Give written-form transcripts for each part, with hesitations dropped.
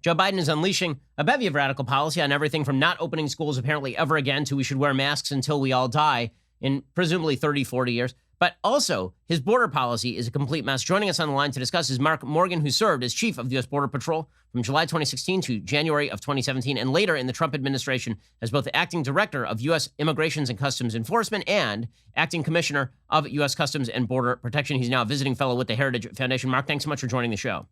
Joe Biden is unleashing a bevy of radical policy on everything from not opening schools apparently ever again to we should wear masks until we all die in presumably 30, 40 years. But also, his border policy is a complete mess. Joining us on the line to discuss is Mark Morgan, who served as chief of the U.S. Border Patrol from July 2016 to January of 2017, and later in the Trump administration as both the acting director of U.S. Immigrations and Customs Enforcement and acting commissioner of U.S. Customs and Border Protection. He's now a visiting fellow with the Heritage Foundation. Mark, thanks so much for joining the show.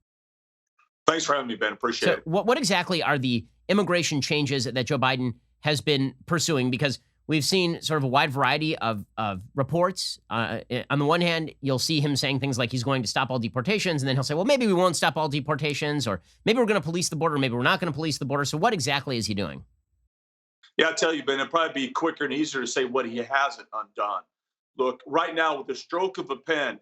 Thanks for having me, Ben. Appreciate it. What exactly are the immigration changes that Joe Biden has been pursuing? Because we've seen sort of a wide variety of reports. On the one hand, you'll see him saying things like he's going to stop all deportations, and then he'll say, well, maybe we won't stop all deportations, or maybe we're going to police the border, maybe we're not going to police the border. So what exactly is he doing? Yeah, I tell you, Ben, it'd probably be quicker and easier to say what he hasn't undone. Look, right now, with the stroke of a pen,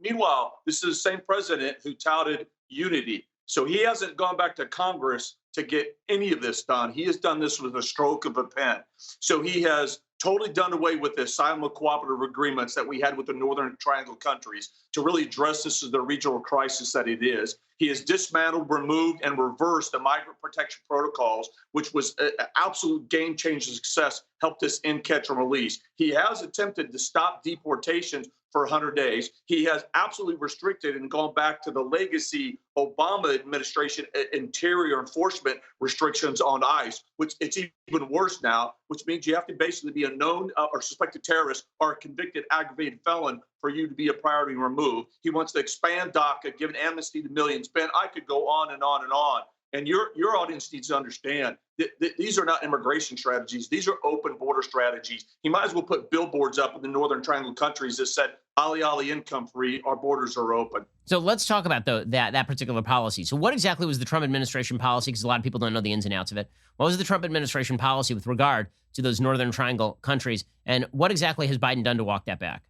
meanwhile, this is the same president who touted unity. So he hasn't gone back to Congress to get any of this done. He has done this with a stroke of a pen. So he has totally done away with the asylum cooperative agreements that we had with the Northern Triangle countries to really address this as the regional crisis that it is. He has dismantled, removed, and reversed the migrant protection protocols, which was an absolute game-changing success, helped us end, catch, and release. He has attempted to stop deportations for 100 days. He has absolutely restricted and gone back to the legacy Obama administration interior enforcement restrictions on ICE, which it's even worse now, which means you have to basically be a known or suspected terrorist or a convicted aggravated felon for you to be a priority removed. He wants to expand DACA, give an amnesty to millions. Ben, I could go on and on and on. And your audience needs to understand that these are not immigration strategies. These are open border strategies. He might as well put billboards up in the Northern Triangle countries that said, Ali, Ali, income free, our borders are open. So let's talk about that particular policy. So what exactly was the Trump administration policy? Because a lot of people don't know the ins and outs of it. What was the Trump administration policy with regard to those Northern Triangle countries? And what exactly has Biden done to walk that back?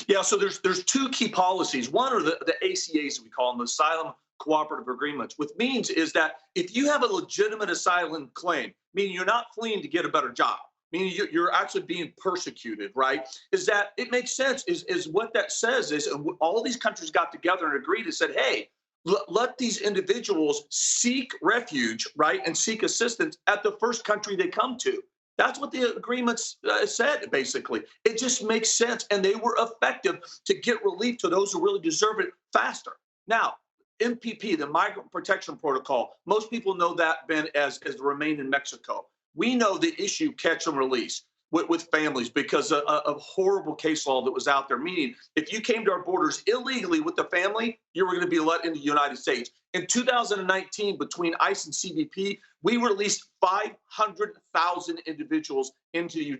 Yeah, so there's two key policies. One are the ACAs, we call them, the Asylum Cooperative Agreements, which means is that if you have a legitimate asylum claim, meaning you're not fleeing to get a better job, meaning you're actually being persecuted, right? Is that it makes sense, is what that says is all these countries got together and agreed and said, hey, let these individuals seek refuge, right, and seek assistance at the first country they come to. That's what the agreements said, basically. It just makes sense, and they were effective to get relief to those who really deserve it faster. Now, MPP, the Migrant Protection Protocol, most people know that, Ben, as remain in Mexico. We know the issue catch and release with families because of horrible case law that was out there, meaning if you came to our borders illegally with the family, you were going to be let into the United States. In 2019, between ICE and CBP, we released 500,000 individuals into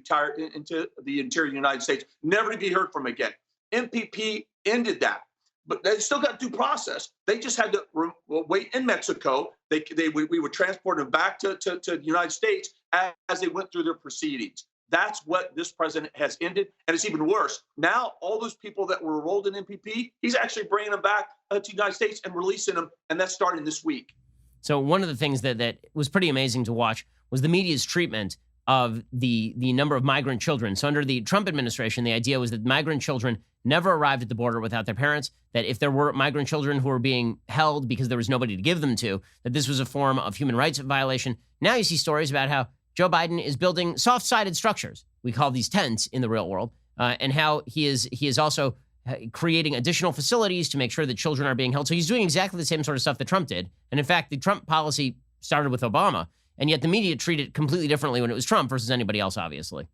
the interior United States, never to be heard from again. MPP ended that. But they still got due process. They just had to wait in Mexico. We would transport them back to the United States as they went through their proceedings. That's what this president has ended. And it's even worse. Now, all those people that were enrolled in MPP, he's actually bringing them back to the United States and releasing them. And that's starting this week. So one of the things that was pretty amazing to watch was the media's treatment of the number of migrant children. So under the Trump administration, the idea was that migrant children never arrived at the border without their parents, that if there were migrant children who were being held because there was nobody to give them to, that this was a form of human rights violation. Now you see stories about how Joe Biden is building soft-sided structures. We call these tents in the real world, and how he is also creating additional facilities to make sure that children are being held. So he's doing exactly the same sort of stuff that Trump did. And in fact, the Trump policy started with Obama, and yet the media treated it completely differently when it was Trump versus anybody else, obviously.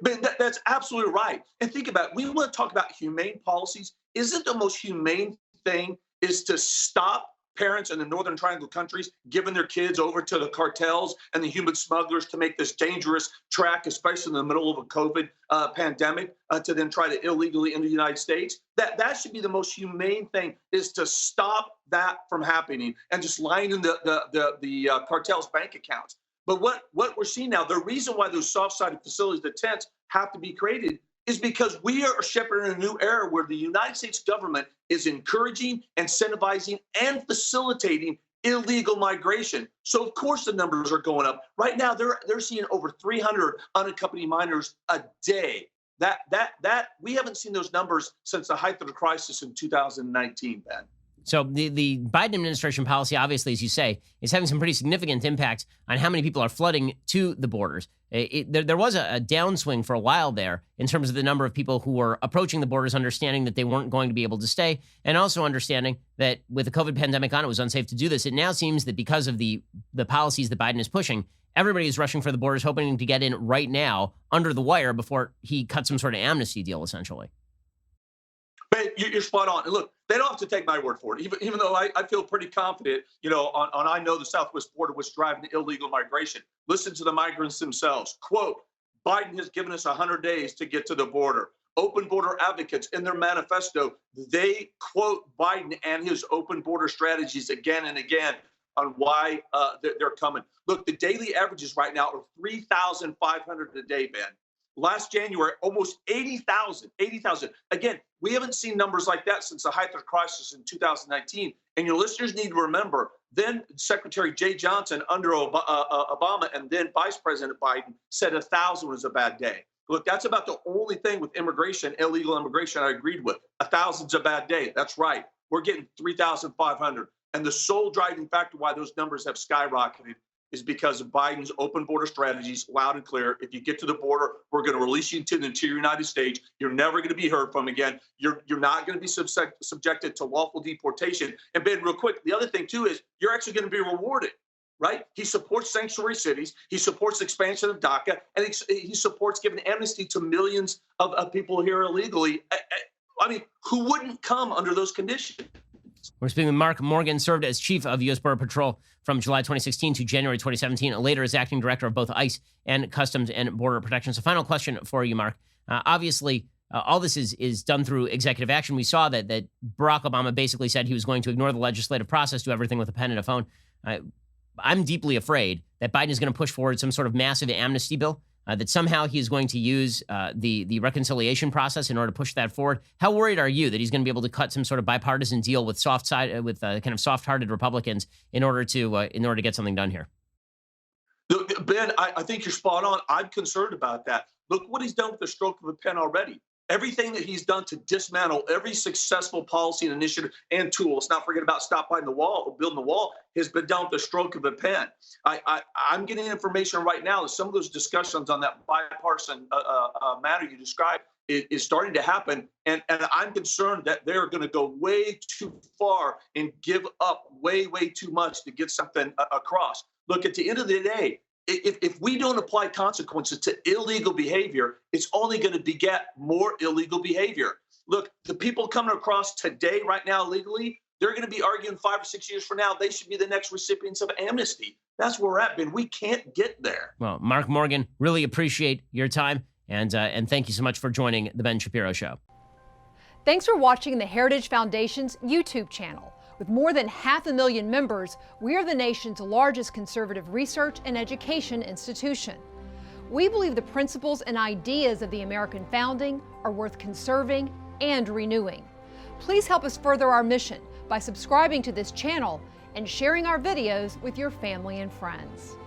But that's absolutely right. And think about it. We want to talk about humane policies. Isn't the most humane thing is to stop parents in the Northern Triangle countries giving their kids over to the cartels and the human smugglers to make this dangerous track, especially in the middle of a COVID pandemic, to then try to illegally enter the United States? That should be the most humane thing, is to stop that from happening and just lining the cartels' bank accounts. But what we're seeing now, the reason why those soft-sided facilities, the tents, have to be created is because we are shepherding a new era where the United States government is encouraging, incentivizing, and facilitating illegal migration. So of course the numbers are going up. Right now, they're seeing over 300 unaccompanied minors a day. That we haven't seen those numbers since the height of the crisis in 2019, Ben. So the Biden administration policy, obviously, as you say, is having some pretty significant impact on how many people are flooding to the borders. There was a downswing for a while there in terms of the number of people who were approaching the borders, understanding that they weren't going to be able to stay, and also understanding that with the COVID pandemic on, it was unsafe to do this. It now seems that because of the policies that Biden is pushing, everybody is rushing for the borders, hoping to get in right now under the wire before he cuts some sort of amnesty deal, essentially. But you're spot on. And look, they don't have to take my word for it, even though I feel pretty confident, on I know the Southwest border was driving illegal migration. Listen to the migrants themselves. Quote, Biden has given us 100 days to get to the border. Open border advocates in their manifesto, they quote Biden and his open border strategies again and again on why they're coming. Look, the daily averages right now are 3,500 a day, Ben. Last January, almost 80,000. Again, we haven't seen numbers like that since the height of the crisis in 2019. And your listeners need to remember, then Secretary Jay Johnson under Obama and then Vice President Biden said 1,000 was a bad day. Look, that's about the only thing with immigration, illegal immigration, I agreed with. 1,000's a bad day. That's right. We're getting 3,500. And the sole driving factor why those numbers have skyrocketed is because of Biden's open border strategies, loud and clear. If you get to the border, we're going to release you to the interior United States. You're never going to be heard from again. You're not going to be subjected to lawful deportation. And Ben, real quick, the other thing too is you're actually going to be rewarded, right? He supports sanctuary cities. He supports expansion of DACA, and he supports giving amnesty to millions of people here illegally. I mean, who wouldn't come under those conditions? We're speaking with Mark Morgan, served as chief of U.S. Border Patrol from July 2016 to January 2017, later as acting director of both ICE and Customs and Border Protection. So final question for you, Mark. Obviously, all this is done through executive action. We saw that Barack Obama basically said he was going to ignore the legislative process, do everything with a pen and a phone. I'm deeply afraid that Biden is going to push forward some sort of massive amnesty bill, that somehow he is going to use the reconciliation process in order to push that forward. How worried are you that he's going to be able to cut some sort of bipartisan deal with kind of soft-hearted Republicans in order to get something done here? Ben, I think you're spot on. I'm concerned about that. Look what he's done with the stroke of a pen already. Everything that he's done to dismantle every successful policy and initiative and tool, let's not forget about building the wall, has been done with the stroke of a pen. I'm getting information right now that some of those discussions on that bipartisan matter you described is starting to happen. And I'm concerned that they're going to go way too far and give up way too much to get something across. Look, at the end of the day, if we don't apply consequences to illegal behavior, it's only going to beget more illegal behavior. Look, the people coming across today, right now, illegally, they're going to be arguing 5 or 6 years from now, they should be the next recipients of amnesty. That's where we're at, Ben. We can't get there. Well, Mark Morgan, really appreciate your time. And thank you so much for joining the Ben Shapiro Show. Thanks for watching the Heritage Foundation's YouTube channel. With more than 500,000 members, we are the nation's largest conservative research and education institution. We believe the principles and ideas of the American founding are worth conserving and renewing. Please help us further our mission by subscribing to this channel and sharing our videos with your family and friends.